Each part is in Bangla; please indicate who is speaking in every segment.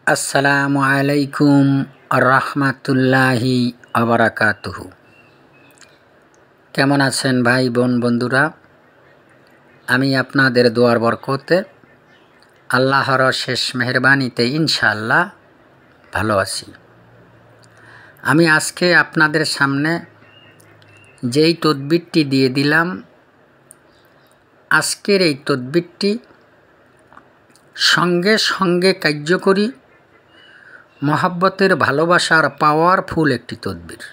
Speaker 1: আসসালামু আলাইকুম রাহমাতুল্লাহি আবারাকাতুহু। কেমন আছেন ভাই বোন বন্ধুরা? আমি আপনাদের দোয়ার বরকতে আল্লাহর শেষ মেহেরবানিতে ইনশাআল্লাহ ভালো আছি। আমি আজকে আপনাদের সামনে যেই তদবিরটি দিয়ে দিলাম, আজকের এই তদবিরটি সঙ্গে সঙ্গে কার্যকরী মহব্বতের ভালোবাসার পাওয়ারফুল একটি তদবির।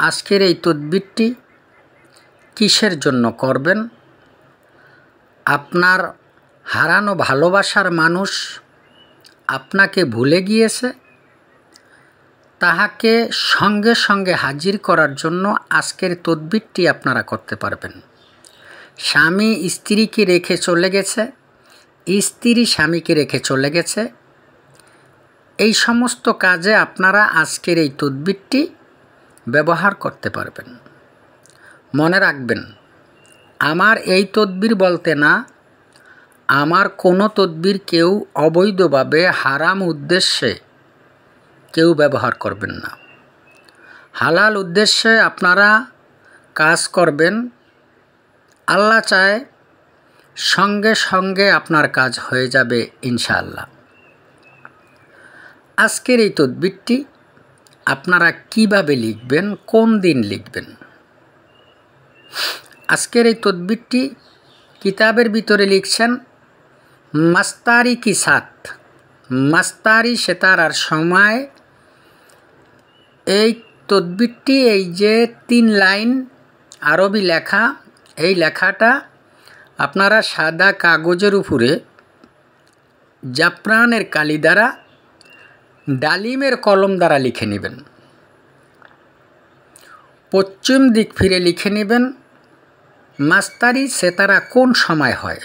Speaker 1: আজকের এই তদবিরটি কিসের জন্য করবেন? আপনার হারানো ভালোবাসার মানুষ আপনাকে ভুলে গিয়েছে, তাহাকে সঙ্গে সঙ্গে হাজির করার জন্য আজকের তদবিরটি আপনারা করতে পারবেন। স্বামী স্ত্রীকে রেখে চলে গেছে, স্ত্রী স্বামীকে রেখে চলে গেছে, এই সমস্ত কাজে আপনারা আজকের এই তদবিরটি ব্যবহার করতে পারবেন। মনে রাখবেন, আমার এই তদবির বলতে না, আমার কোনো তদবির কেউ অবৈধভাবে হারাম উদ্দেশ্যে কেউ ব্যবহার করবেন না। হালাল উদ্দেশ্যে আপনারা কাজ করবেন। আল্লাহ চায় সঙ্গে সঙ্গে আপনার কাজ হয়ে যাবে ইনশাআল্লাহ। আজকের এই তদবিরটি আপনারা কিভাবে লিখবেন, কোন দিন লিখবেন? আজকের এই তদবিরটি কিতাবের ভিতরে লিখছেন মাস্তারি কি সাথ, মাস্তারি সেতারার সময়। এই তদবিরটি এই যে 3 লাইন আরবি লেখা, এই লেখাটা আপনারা সাদা কাগজের উপরে জাফরানের কালি দ্বারা, ডালিমের কলম দ্বারা লিখে নেবেন। পশ্চিম দিক ফিরে লিখে নেবেন মাস্তারি সেতারা কোন সময় হয়?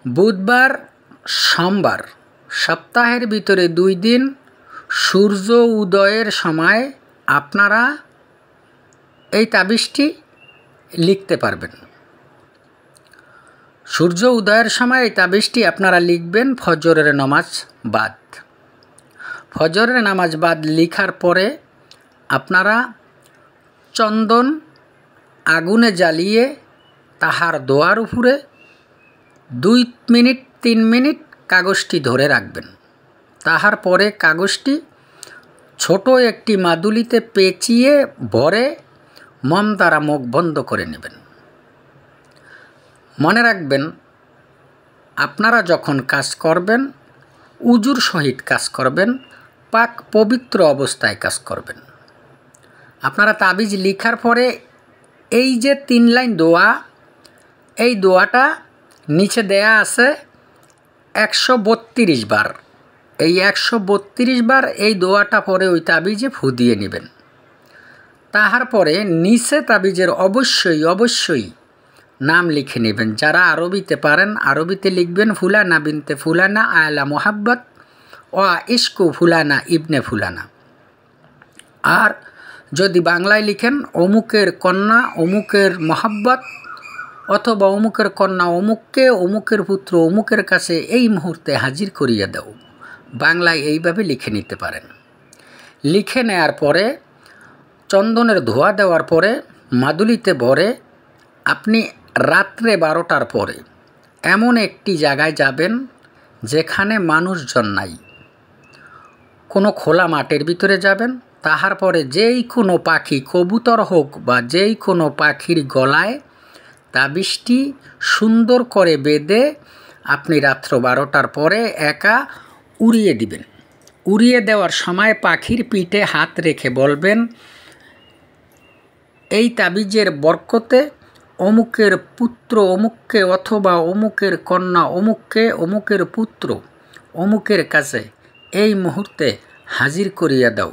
Speaker 1: বুধবার, সোমবার, সপ্তাহের ভিতরে 2 দিন সূর্য উদয়ের সময় আপনারা এই তাবিজটি লিখতে পারবেন। সূর্য উদয়ের সময় এই তাবিজটি আপনারা লিখবেন ফজরের নামাজ বাদ। ফজরের নামাজ বাদ লিখার পরে আপনারা চন্দন আগুনে জ্বালিয়ে তাহার দোয়ার উপরে 2 মিনিট 3 মিনিট কাগজটি ধরে রাখবেন। তাহার পরে কাগজটি ছোট একটি মাদুলিতে পেঁচিয়ে ভরে মোম দ্বারা মুখ বন্ধ করে নেবেন। মনে রাখবেন, আপনারা যখন কাজ করবেন উজুর সহিত কাজ করবেন, পাক পবিত্র অবস্থায় কাজ করবেন। আপনারা তাবিজ লিখার পরে এই যে 3 লাইন দোয়া, এই দোয়াটা নিচে দেয়া আছে 132 বার। এই 132 বার এই দোয়াটা পরে ওই তাবিজে ফু দিয়ে নেবেন। তাহার পরে নিচে তাবিজের অবশ্যই নাম লিখে নেবেন। যারা আরবিতে পারেন আরবিতে লিখবেন ফুলানা বিনতে ফুলানা আয়লা মোহাব্বত ও ইস্কু ফুলানা ইবনে ফুলানা। আর যদি বাংলায় লিখেন অমুকের কন্যা অমুকের মোহাব্বত, অথবা অমুকের কন্যা অমুককে অমুকের পুত্র অমুকের কাছে এই মুহূর্তে হাজির করিয়া দাও, বাংলায় এইভাবে লিখে নিতে পারেন। লিখে নেয়ার পরে চন্দনের ধোয়া দেওয়ার পরে মাদুলিতে ভরে আপনি রাত্রে 12টার পরে এমন একটি জায়গায় যাবেন যেখানে মানুষজন নাই, কোনো খোলা মাঠের ভিতরে যাবেন। তাহার পরে যেই কোনো পাখি, কবুতর হোক বা যেই কোনো পাখির গলায় তাবিজটি সুন্দর করে বেঁধে আপনি রাত্র 12টার পরে একা উড়িয়ে দিবেন। উড়িয়ে দেওয়ার সময় পাখির পিঠে হাত রেখে বলবেন, এই তাবিজের বরকতে অমুকের পুত্র অমুককে, অথবা অমুকের কন্যা অমুককে, অমুকের পুত্র অমুকের কাছে এই মুহূর্তে হাজির করিয়া দাও।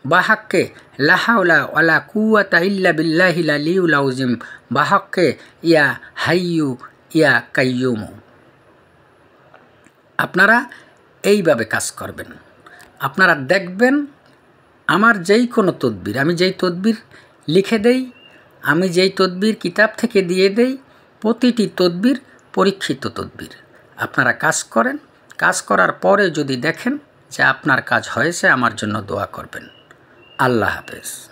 Speaker 1: বাহাক্কে লা হাওলা ওয়ালা কুওয়াতা ইল্লা বিল্লাহিল আলিয়্যিল আযীম, বাহাক্কে ইয়া হাইয়্যু ইয়া কাইয়্যুম। আপনারা এইভাবে কাজ করবেন। আপনারা দেখবেন আমার যেই কোনো তদবির, আমি যেই তদবির লিখে দেই, আমি যেই তদবির কিতাব থেকে দিয়ে দেই, প্রতিটি তদবির পরীক্ষিত তদবির। আপনারা কাজ করেন, কাজ করার পরে যদি দেখেন যে আপনার কাজ হয়েছে, আমার জন্য দোয়া করবেন। আল্লাহ হাফেজ।